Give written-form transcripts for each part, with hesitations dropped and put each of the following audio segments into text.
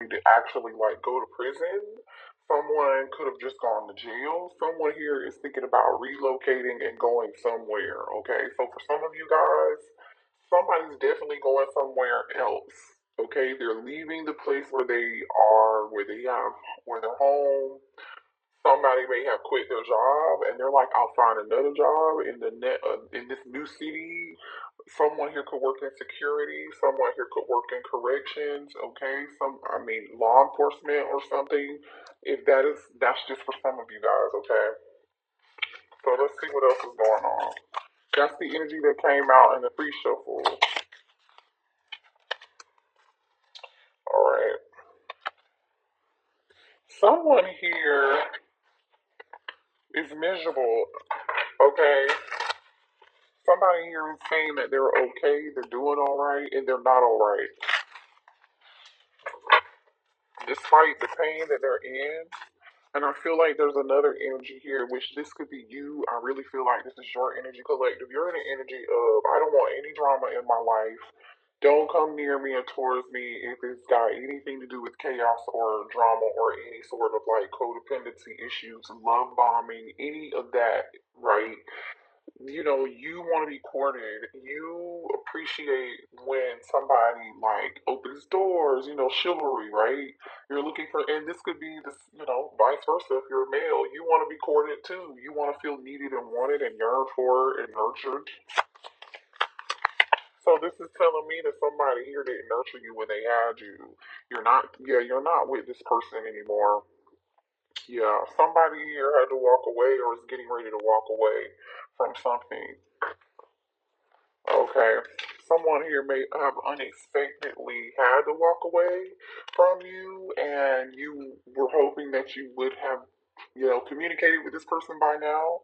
to actually like go to prison. Someone could have just gone to jail. Someone here is thinking about relocating and going somewhere. Okay, so for some of you guys, somebody's definitely going somewhere else. Okay, they're leaving the place where they are, where they're home. Somebody may have quit their job and they're like, I'll find another job in this new city. Someone here could work in security. Someone here could work in corrections. Okay, law enforcement or something. If that's just for some of you guys. Okay, so let's see what else is going on. That's the energy that came out in the pre shuffle. All right, someone here is miserable. Okay, somebody here is saying that they're okay, they're doing all right, and they're not all right, despite the pain that they're in. And I feel like there's another energy here, which this could be you. I really feel like this is your energy collective. You're in the energy of, I don't want any drama in my life. Don't come near me or towards me if it's got anything to do with chaos or drama or any sort of like codependency issues, love bombing, any of that, right? You want to be courted. You appreciate when somebody like opens doors, chivalry, right? You're looking for, and this could be this, vice versa. If you're a male, you want to be courted too. You want to feel needed and wanted and yearned for and nurtured. So this is telling me that somebody here didn't nurture you when they had you. You're not with this person anymore. Yeah, somebody here had to walk away or is getting ready to walk away from something. Okay. Someone here may have unexpectedly had to walk away from you, and you were hoping that you would have, communicated with this person by now.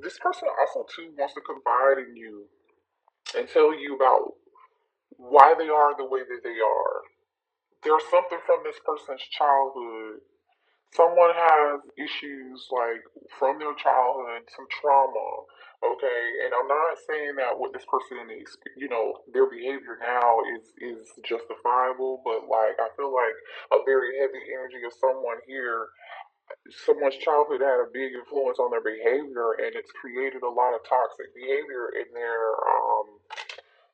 This person also too wants to confide in you and tell you about why they are the way that they are. There's something from this person's childhood. Someone has issues like from their childhood, some trauma, okay? And I'm not saying that what this person is, their behavior now is justifiable, but like I feel like a very heavy energy of someone here, someone's childhood had a big influence on their behavior, and it's created a lot of toxic behavior in their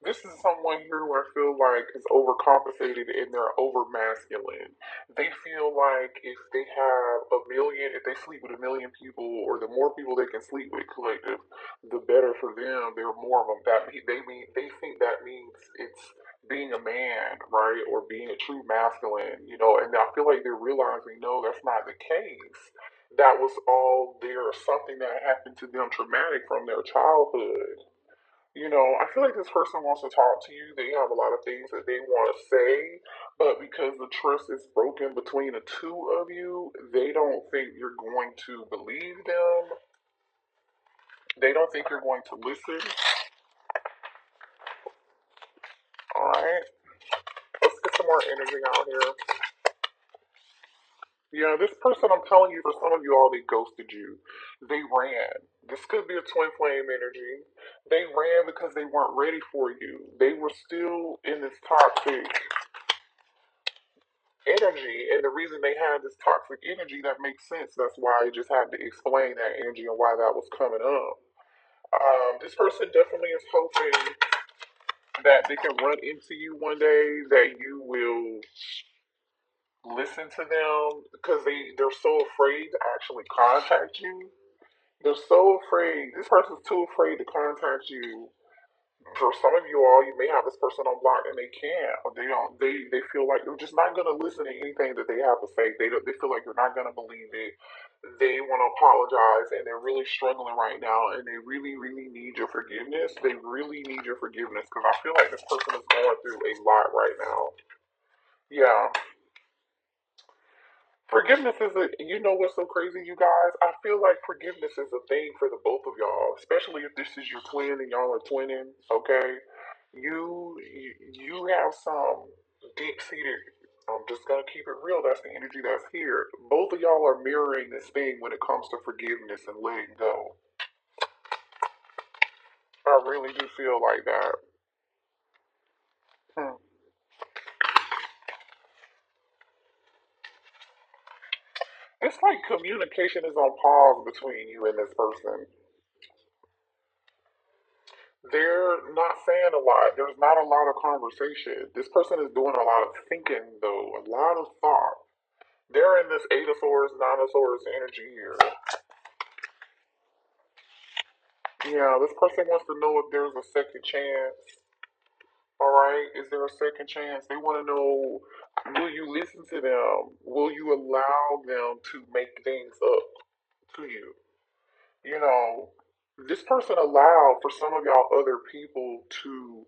this is someone here who I feel like is overcompensated and they're over masculine. They feel like if they sleep with a million people, or the more people they can sleep with collective, the better for them. There are more of them. They think that means it's being a man, right, or being a true masculine, And I feel like they're realizing no, that's not the case. That was all there, something that happened to them traumatic from their childhood. I feel like this person wants to talk to you. They have a lot of things that they want to say, but because the trust is broken between the two of you, they don't think you're going to believe them. They don't think you're going to listen. All right, let's get some more energy out here. Yeah, this person, I'm telling you, for some of you all, they ghosted you. They ran. This could be a twin flame energy. They ran because they weren't ready for you. They were still in this toxic energy, and the reason they had this toxic energy, that makes sense. That's why I just had to explain that energy and why that was coming up. This person definitely is hoping that they can run into you one day, that you will listen to them, because they're so afraid to actually contact you. They're so afraid. This person's too afraid to contact you. For some of you all, you may have this person on block and they can't, or they don't. They feel like you're just not gonna listen to anything that they have to say. They feel like you're not gonna believe it. They want to apologize, and they're really struggling right now, and they really, really need your forgiveness. They really need your forgiveness, because I feel like this person is going through a lot right now. Yeah. Forgiveness is what's so crazy, you guys? I feel like forgiveness is a thing for the both of y'all, especially if this is your twin and y'all are twinning, okay? You have some deep seated, I'm just gonna keep it real, that's the energy that's here. Both of y'all are mirroring this thing when it comes to forgiveness and letting go. I really do feel like that. Hmm. it's like communication is on pause between you and this person. They're not saying a lot. There's not a lot of conversation. This person is doing a lot of thinking, though, a lot of thought. They're in this Eight of Swords, Nine of Swords energy here. Yeah, this person wants to know if there's a second chance. All right, is there a second chance? They want to know, will you listen to them? Will you allow them to make things up to you? You know, this person allowed for some of y'all other people to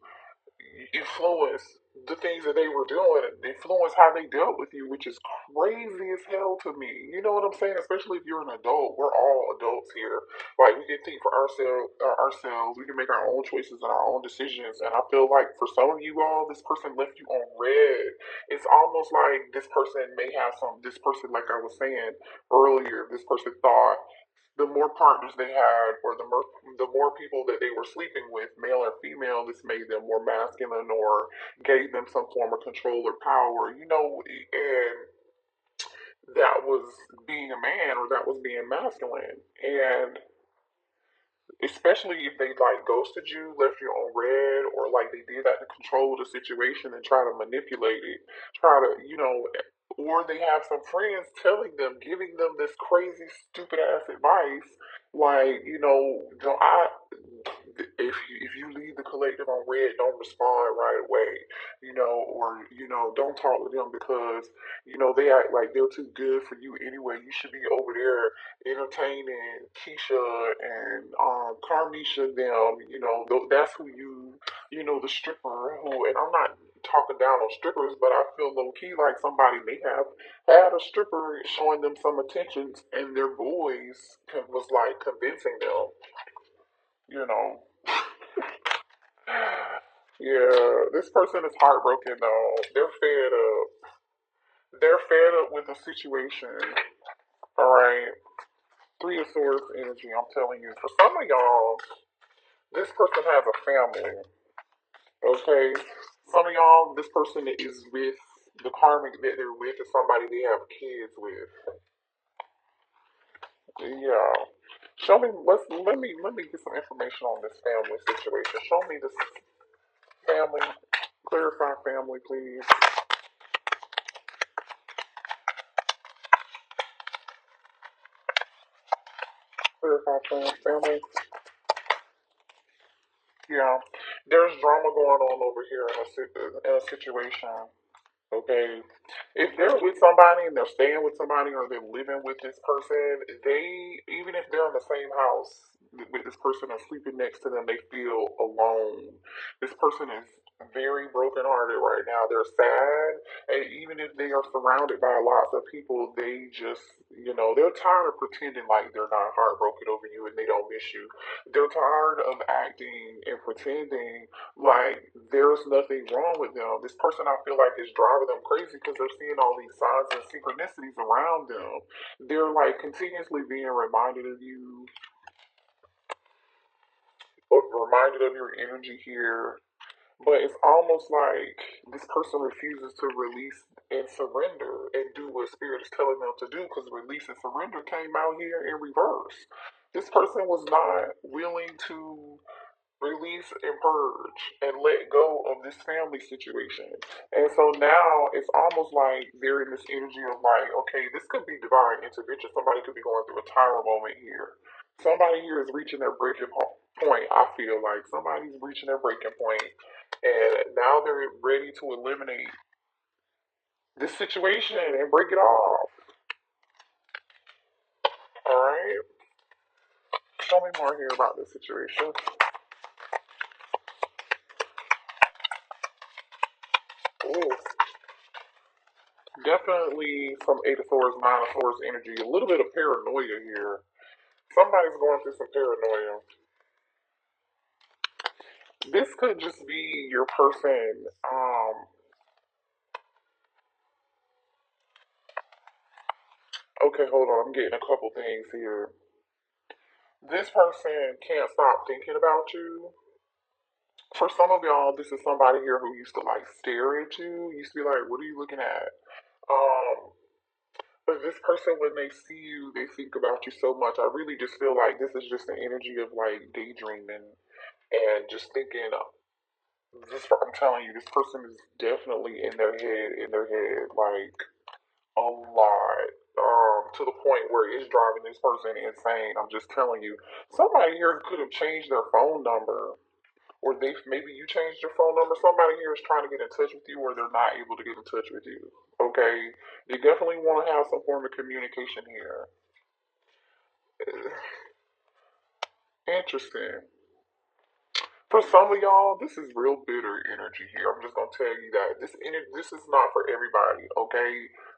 influence the things that they were doing and influence how they dealt with you, which is crazy as hell to me. You know what I'm saying? Especially if you're an adult. We're all adults here. Like we can think for ourselves. We can make our own choices and our own decisions. And I feel like for some of you all, this person left you on red. It's almost like this person may have some. This person, like I was saying earlier, this person thought the more partners they had, or the more people that they were sleeping with, male or female, this made them more masculine or gave them some form of control or power, and that was being a man or that was being masculine. And especially if they like ghosted you, left you on red, or like they did that to control the situation and try to manipulate it, try to, or they have some friends telling them, giving them this crazy, stupid ass advice, like, don't I. If you leave the collective on red, don't respond right away, or don't talk to them because they act like they're too good for you anyway. You should be over there entertaining Keisha and Carmisha them, that's who the stripper who, and I'm not talking down on strippers, but I feel low key like somebody may have had a stripper showing them some attentions and their voice was like convincing them, you know. Yeah, this person is heartbroken though. They're fed up. They're fed up with the situation. All right. Three of Swords energy, I'm telling you. For some of y'all, this person has a family. Okay? Some of y'all, this person is with, the karmic that they're with is somebody they have kids with. Yeah. Let me get some information on this family situation. Show me this family. Clarify family, please. Clarify family. Yeah. There's drama going on over here in a situation. Okay. If they're with somebody and they're staying with somebody or they're living with this person, even if they're in the same house with this person or sleeping next to them, they feel alone. This person is very brokenhearted right now. They're sad. And even if they are surrounded by lots of people, they just, they're tired of pretending like they're not heartbroken over you and they don't miss you. They're tired of acting and pretending like there's nothing wrong with them. This person I feel like is driving them crazy because they're seeing all these signs and synchronicities around them. They're like continuously being reminded of you, or reminded of your energy here. But it's almost like this person refuses to release and surrender and do what spirit is telling them to do, because release and surrender came out here in reverse. This person was not willing to release and purge and let go of this family situation. And so now it's almost like they're in this energy of like, okay, this could be divine intervention. Somebody could be going through a tower moment here. Somebody here is reaching their breaking point. I feel like somebody's reaching their breaking point, and now they're ready to eliminate this situation and break it off. All right, tell me more here about this situation. Ooh. Definitely some Eight of Swords, Nine of Swords energy. A little bit of paranoia here. Somebody's going through some paranoia. This could just be your person. Okay, hold on. I'm getting a couple things here. This person can't stop thinking about you. For some of y'all, this is somebody here who used to like stare at you. Used to be like, "What are you looking at?" Um, But this person, when they see you, they think about you so much. I really just feel like this is just the energy of like daydreaming and just thinking. This, I'm telling you, this person is definitely in their head, like a lot. To the point where it's driving this person insane. I'm just telling you, somebody here could have changed their phone number, or they maybe you changed your phone number. Somebody here is trying to get in touch with you, or they're not able to get in touch with you. Okay, they definitely want to have some form of communication here. Interesting. For some of y'all, this is real bitter energy here. I'm just gonna tell you that this is not for everybody. Okay,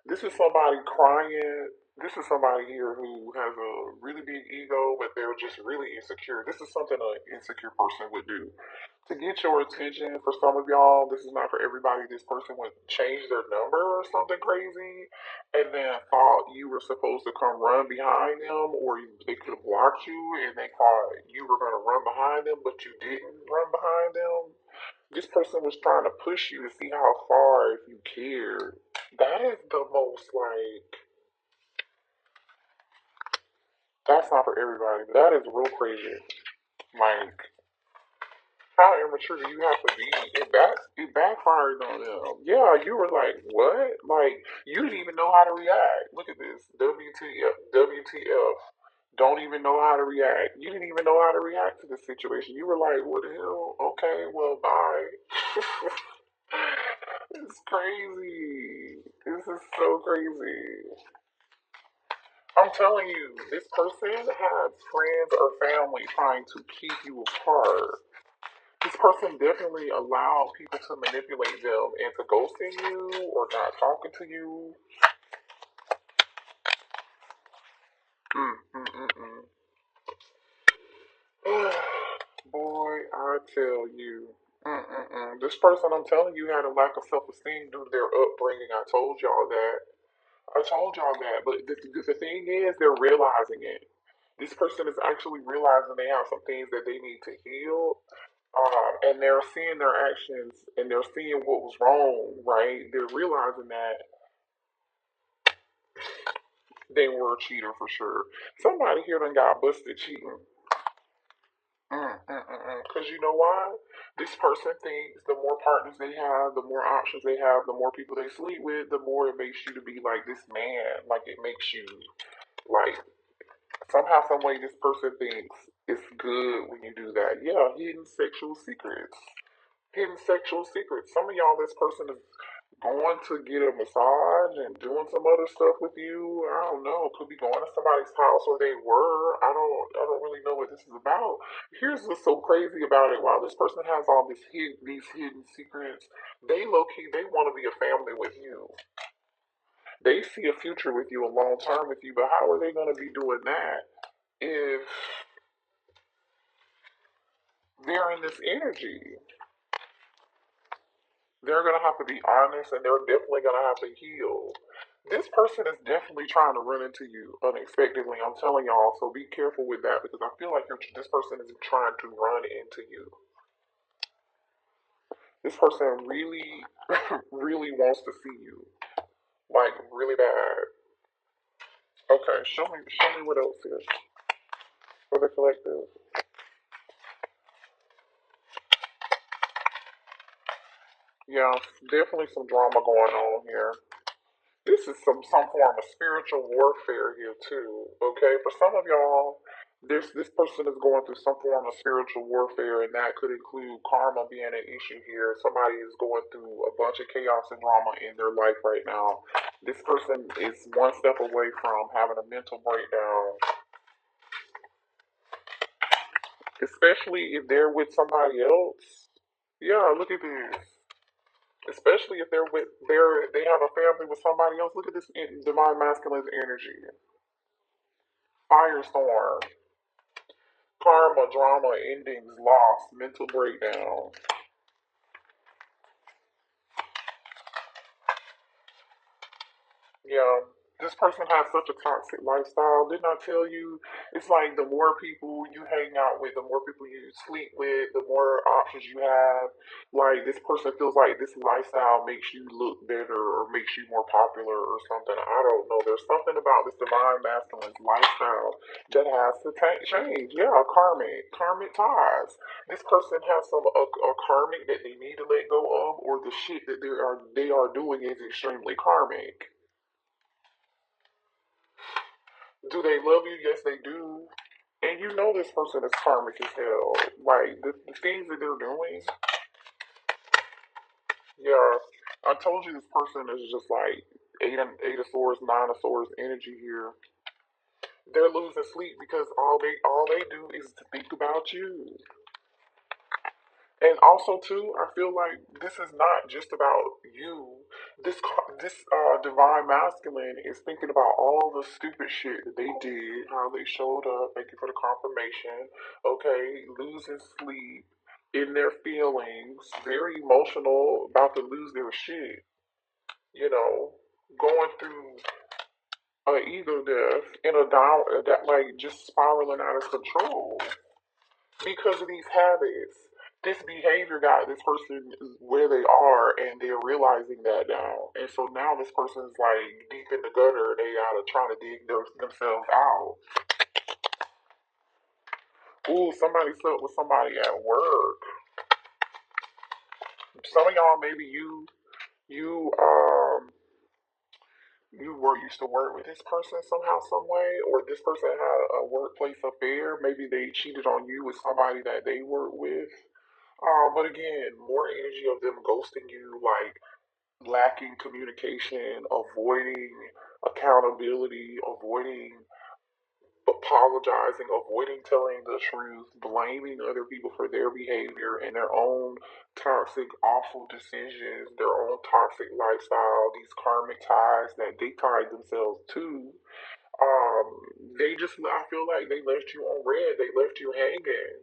this is somebody crying. This is somebody here who has a really big ego, but they're just really insecure. This is something an insecure person would do to get your attention. For some of y'all, this is not for everybody. This person would change their number or something crazy, and then thought you were supposed to come run behind them, or they could have blocked you, and they thought you were going to run behind them, but you didn't run behind them. This person was trying to push you to see how far if you cared. That is the most like. That's not for everybody. But that is real crazy. Like, how immature do you have to be? It backfired on them. Yeah, you were like, what? Like, you didn't even know how to react. Look at this. WTF. WTF. Don't even know how to react. You didn't even know how to react to the situation. You were like, what the hell? Okay, well, bye. It's crazy. This is so crazy. I'm telling you, this person has friends or family trying to keep you apart. This person definitely allowed people to manipulate them into ghosting you or not talking to you. Mm, mm, mm, mm. Boy, I tell you. This person, I'm telling you, had a lack of self esteem due to their upbringing. I told y'all that. I told y'all that. But the thing is, they're realizing it. This person is actually realizing they have some things that they need to heal. And they're seeing their actions and they're seeing what was wrong, right? They're realizing that they were a cheater for sure. Somebody here done got busted cheating. Because you know why? This person thinks the more partners they have, the more options they have, the more people they sleep with, the more it makes you to be like this man. Like it makes you like somehow, some way, this person thinks it's good when you do that. Yeah, hidden sexual secrets. Hidden sexual secrets. Some of y'all, this person is going to get a massage and doing some other stuff with you. I don't know. Could be going to somebody's house or they were. I don't really know what this is about. Here's what's so crazy about it. While this person has all these hidden secrets, they low key they want to be a family with you. They see a future with you, a long term with you. But how are they going to be doing that if they're in this energy? They're gonna have to be honest and they're definitely gonna have to heal. This person is definitely trying to run into you unexpectedly. I'm telling y'all, so be careful with that because I feel like this person is trying to run into you. This person really, really wants to see you, like really bad. Okay, show me what else is for the collective. Yeah, definitely some drama going on here. This is some form of spiritual warfare here too. Okay, for some of y'all, this person is going through some form of spiritual warfare, and that could include karma being an issue here. Somebody is going through a bunch of chaos and drama in their life right now. This person is one step away from having a mental breakdown, especially if they're with somebody else. Yeah, look at this. Especially if they have a family with somebody else. Look at this divine masculine energy. Firestorm, karma, drama, endings, loss, mental breakdown. Yeah. This person has such a toxic lifestyle. Didn't I tell you? It's like the more people you hang out with, the more people you sleep with, the more options you have. Like this person feels like this lifestyle makes you look better or makes you more popular or something. I don't know. There's something about this divine masculine's lifestyle that has to change. Yeah, karmic ties. This person has a karmic that they need to let go of, or the shit that they are doing is extremely karmic. Do they love you? Yes, they do. And you know this person is karmic as hell. Like the things that they're doing. Yeah, I told you this person is just like eight of swords, nine of swords energy here. They're losing sleep because all they do is to think about you. And also too, I feel like this is not just about you. This divine masculine is thinking about all the stupid shit that they did, how they showed up. Thank you for the confirmation. Okay, losing sleep in their feelings, very emotional, about to lose their shit. You know, going through an ego death in a down that like just spiraling out of control because of these habits. This behavior got this person where they are, and they're realizing that now. And so now this person's like deep in the gutter. They gotta try to dig themselves out. Ooh, somebody slept with somebody at work. Some of y'all, maybe you you were used to work with this person somehow, some way, or this person had a workplace affair. Maybe they cheated on you with somebody that they work with. But again, more energy of them ghosting you, like lacking communication, avoiding accountability, avoiding apologizing, avoiding telling the truth, blaming other people for their behavior and their own toxic, awful decisions, their own toxic lifestyle, these karmic ties that they tied themselves to. Um, I feel like they left you on red, they left you hanging.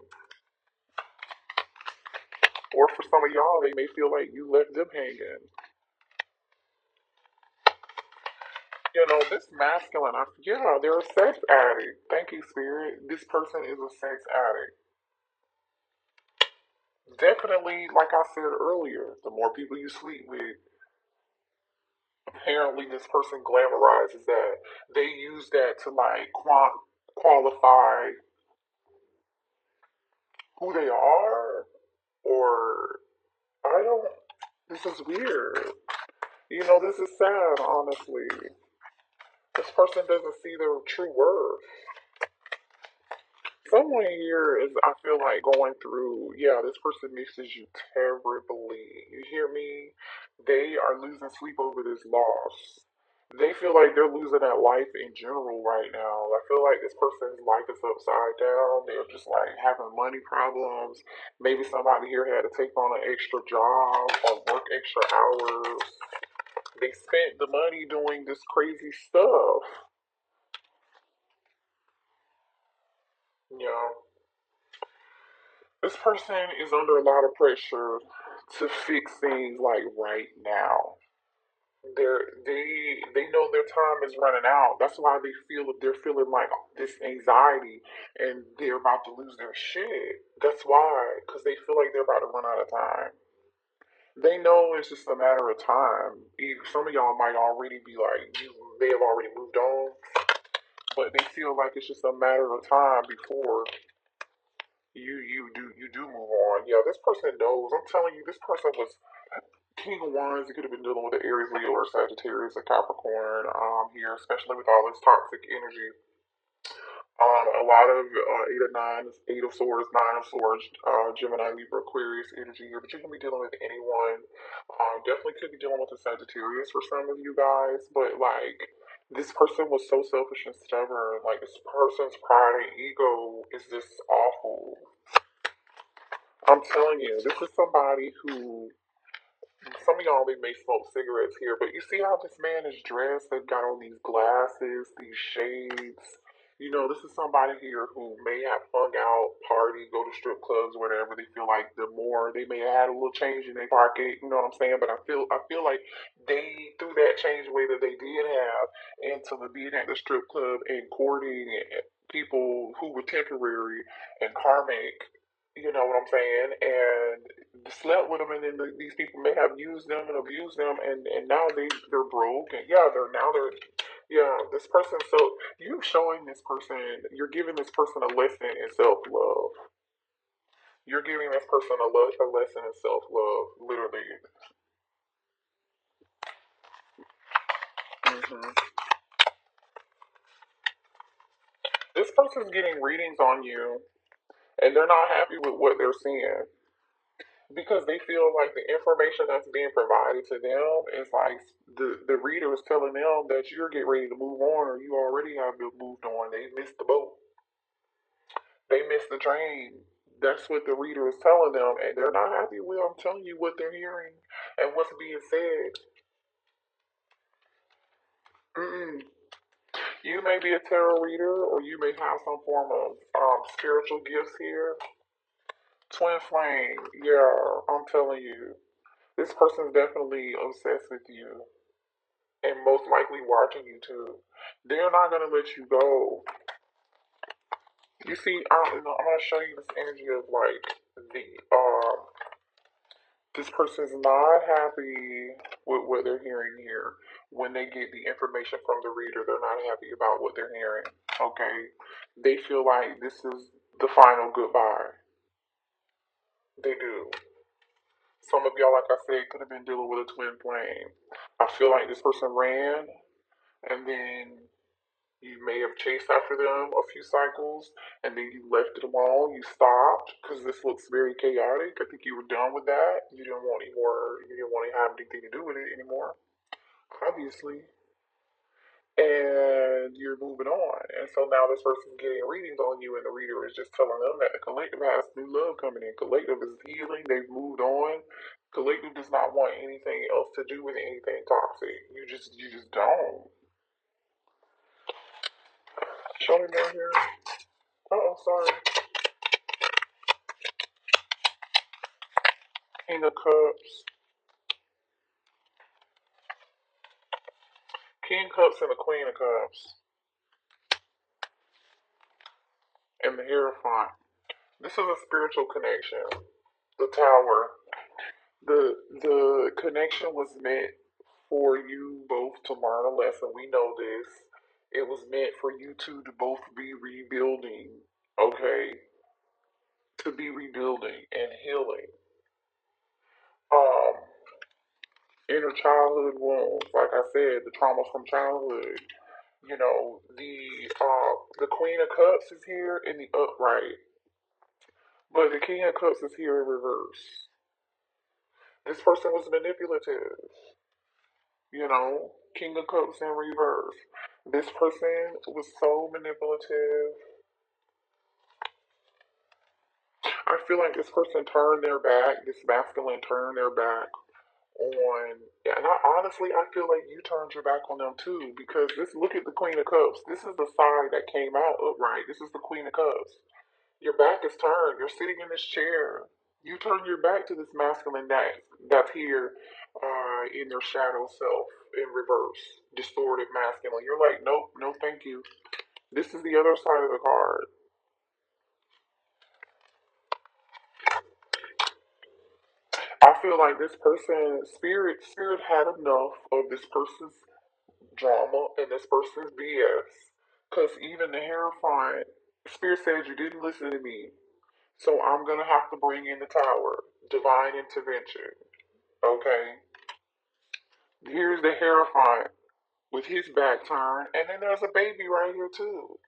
Or for some of y'all, they may feel like you left them hanging. You know, this masculine, yeah, they're a sex addict. Thank you, Spirit. This person is a sex addict. Definitely, like I said earlier, the more people you sleep with, apparently this person glamorizes that. They use that to like qualify who they are, or I don't. This is weird. You know, this is sad, honestly. This person doesn't see their true worth. Someone here is, I feel like, going through, yeah, this person misses you terribly. You hear me? They are losing sleep over this loss. They feel like they're losing that life in general right now. I feel like this person's life is upside down. They're just like having money problems. Maybe somebody here had to take on an extra job or work extra hours. They spent the money doing this crazy stuff. You know, this person is under a lot of pressure to fix things like right now. They know their time is running out. That's why they're feeling like this anxiety and they're about to lose their shit. That's why, because they feel like they're about to run out of time. They know it's just a matter of time. Some of y'all might already be like, you may have already moved on, but they feel like it's just a matter of time before you do move on. Yeah, this person knows. I'm telling you, this person was King of Wands. You could have been dealing with the Aries, Leo, or Sagittarius, or Capricorn. Here, especially with all this toxic energy. A lot of eight of swords, nine of swords, Gemini, Libra, Aquarius energy here, but you can be dealing with anyone. Definitely could be dealing with a Sagittarius for some of you guys, but like this person was so selfish and stubborn. Like this person's pride and ego is just awful. I'm telling you, this is somebody who some of y'all they may smoke cigarettes here, but you see how this man is dressed? They've got on these glasses, these shades. This is somebody here who may have hung out, party, go to strip clubs, whatever. They feel like the more they may have had a little change in their pocket, you know what I'm saying? But I feel like they threw that change away that they did have into the being at the strip club and courting people who were temporary and karmic. You know what I'm saying? And slept with them, and then these people may have used them and abused them, and now they're broke, and yeah, they're yeah, this person. So you showing this person, you're giving this person a lesson in self love. You're giving this person a lesson in self love, literally. hmm This person's getting readings on you, and they're not happy with what they're seeing because they feel like the information that's being provided to them is like the reader is telling them that you're getting ready to move on, or you already have been moved on. They missed the boat. They missed the train. That's what the reader is telling them, and they're not happy with. I'm telling you what they're hearing and what's being said. Mm-mm. You may be a tarot reader, or you may have some form of spiritual gifts here. Twin flame, yeah, I'm telling you, this person's definitely obsessed with you, and most likely watching you too. They're not gonna let you go. You see, I'm gonna show you this energy of like the this person's not happy with what they're hearing here. When they get the information from the reader, they're not happy about what they're hearing. Okay? They feel like this is the final goodbye. They do. Some of y'all, like I said, could have been dealing with a twin flame. I feel like this person ran, and then you may have chased after them a few cycles, and then you left it alone. You stopped because this looks very chaotic. I think you were done with that. You didn't want any more. You didn't want to have anything to do with it anymore, obviously. And you're moving on. And so now this person's getting readings on you, and the reader is just telling them that the collective has new love coming in. Collective is healing. They've moved on. Collective does not want anything else to do with anything toxic. You just don't. Show me more here. Oh, sorry. King of Cups. King Cups and the Queen of Cups. And the Hierophant. This is a spiritual connection. The Tower. The connection was meant for you both to learn a lesson. We know this. It was meant for you two to both be rebuilding. Okay? To be rebuilding and healing. Um, Inner childhood wounds. Like I said, the trauma from childhood. The Queen of Cups is here in the upright, but the King of Cups is here in reverse. This person was manipulative. King of Cups in reverse. This person was so manipulative. I feel like this person turned their back. This masculine turned their back on. Yeah, and honestly, I feel like you turned your back on them too, because look at the Queen of Cups. This is the side that came out upright. This is the Queen of Cups. Your back is turned. You're sitting in this chair. You turn your back to this masculine that's here in their shadow self in reverse, distorted masculine. You're like, nope, no, thank you. This is the other side of the card. I feel like this person, spirit had enough of this person's drama and this person's BS. Because even the Hierophant, spirit said you didn't listen to me. So I'm gonna have to bring in the tower. Divine intervention. Okay. Here's the Hierophant with his back turned, and then there's a baby right here too.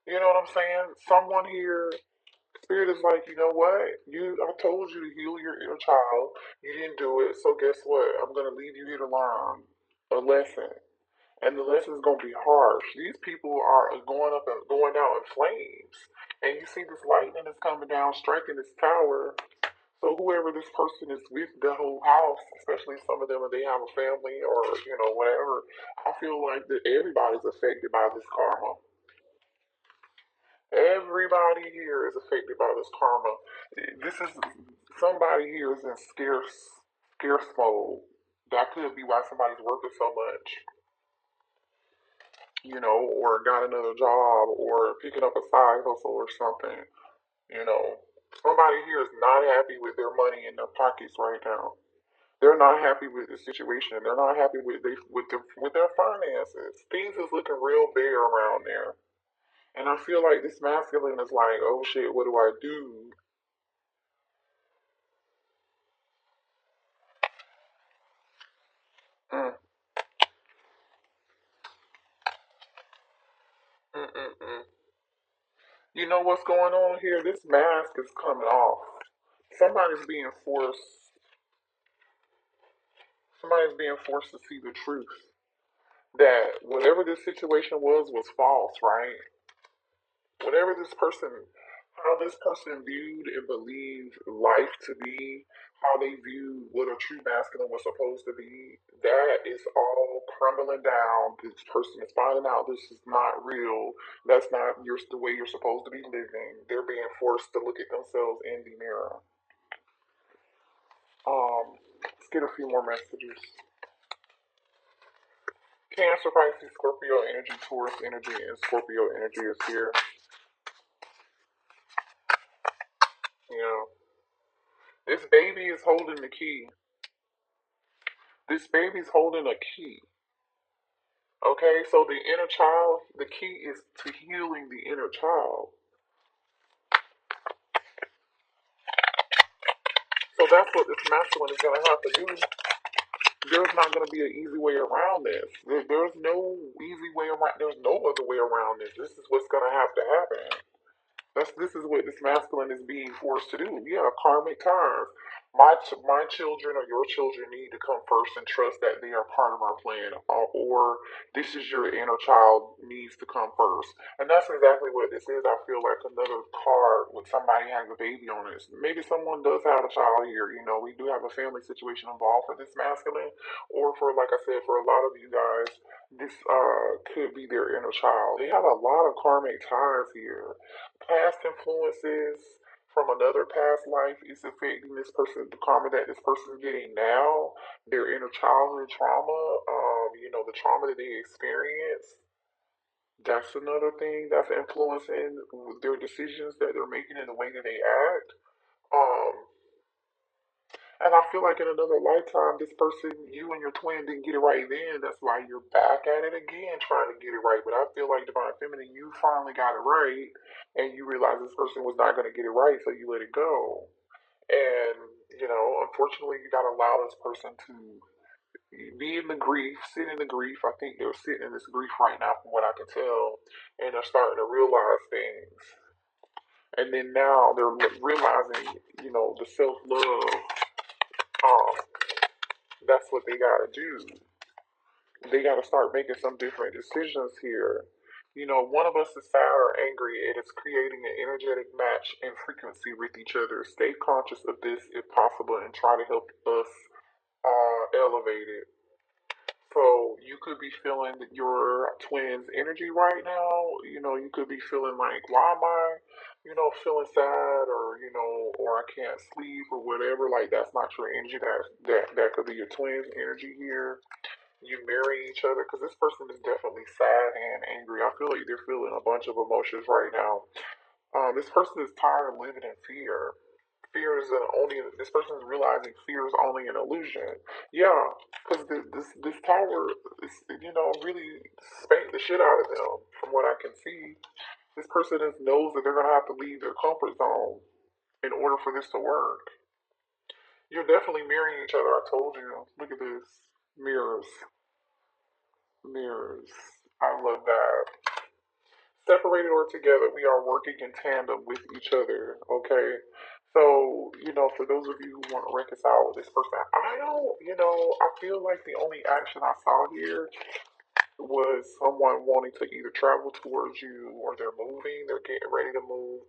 You know what I'm saying? Someone here, spirit is like, you know what? I told you to heal your inner child. You didn't do it, so guess what? I'm gonna leave you here to learn a lesson, and the lesson is gonna be harsh. These people are going up and going out in flames, and you see this lightning is coming down, striking this tower. So whoever this person is with the whole house, especially some of them, if they have a family or whatever, I feel like that everybody's affected by this karma. Everybody here is affected by this karma. This is somebody here is in scarce mode. That could be why somebody's working so much, or got another job or picking up a side hustle or something. You know, somebody here is not happy with their money in their pockets right now. They're not happy with the situation. They're not happy with their finances. Things is looking real bare around there. And I feel like this masculine is like, oh shit, what do I do? Mm, mm, mm, mm. You know what's going on here? This mask is coming off. Somebody's being forced. Somebody's being forced to see the truth that whatever this situation was false, right? Whatever this person, how this person viewed and believed life to be, how they viewed what a true masculine was supposed to be, that is all crumbling down. This person is finding out this is not real. That's not the way you're supposed to be living. They're being forced to look at themselves in the mirror. Let's get a few more messages. Cancer, Pisces, Scorpio energy, Taurus energy, and Scorpio energy is here. You know, this baby is holding the key. This baby's holding a key. Okay, so the inner child, the key is to healing the inner child. So that's what this masculine is going to have to do. There's not going to be an easy way around this. There's no easy way around. There's no other way around this. This is what's going to have to happen. This is what this masculine is being forced to do. Yeah, karmic ties. My children or your children need to come first and trust that they are part of our plan, or this is your inner child needs to come first, and that's exactly what this is. I feel like another card with somebody has a baby on it. Maybe someone does have a child here. We do have a family situation involved for this masculine, or for like I said, for a lot of you guys, this could be their inner child. They have a lot of karmic ties here. Past influences from another past life is affecting this person, the karma that this person is getting now, their inner childhood trauma, the trauma that they experience. That's another thing that's influencing their decisions that they're making and the way that they act. Um, and I feel like in another lifetime, this person, you and your twin didn't get it right then. That's why you're back at it again, trying to get it right. But I feel like Divine Feminine, you finally got it right, and you realize this person was not going to get it right, so you let it go. And, unfortunately, you got to allow this person to be in the grief, sit in the grief. I think they're sitting in this grief right now, from what I can tell, and they're starting to realize things. And then now they're realizing, the self love. Um, that's what they gotta do. They gotta start making some different decisions here. One of us is sad or angry, and it's creating an energetic match and frequency with each other. Stay conscious of this if possible and try to help us elevate it. So you could be feeling your twin's energy right now. You could be feeling like, why am I, feeling sad, or I can't sleep or whatever. Like that's not your energy. That could be your twin's energy here. You marry each other because this person is definitely sad and angry. I feel like they're feeling a bunch of emotions right now. This person is tired of living in fear. Fear is this person is realizing fear is only an illusion. Yeah, because this tower is really spanked the shit out of them. From what I can see, this person knows that they're gonna have to leave their comfort zone in order for this to work. You're definitely mirroring each other. I told you. Look at this. Mirrors. Mirrors. I love that. Separated or together, we are working in tandem with each other. Okay. So, for those of you who want to reconcile with this person, I don't, I feel like the only action I saw here was someone wanting to either travel towards you or they're moving, they're getting ready to move.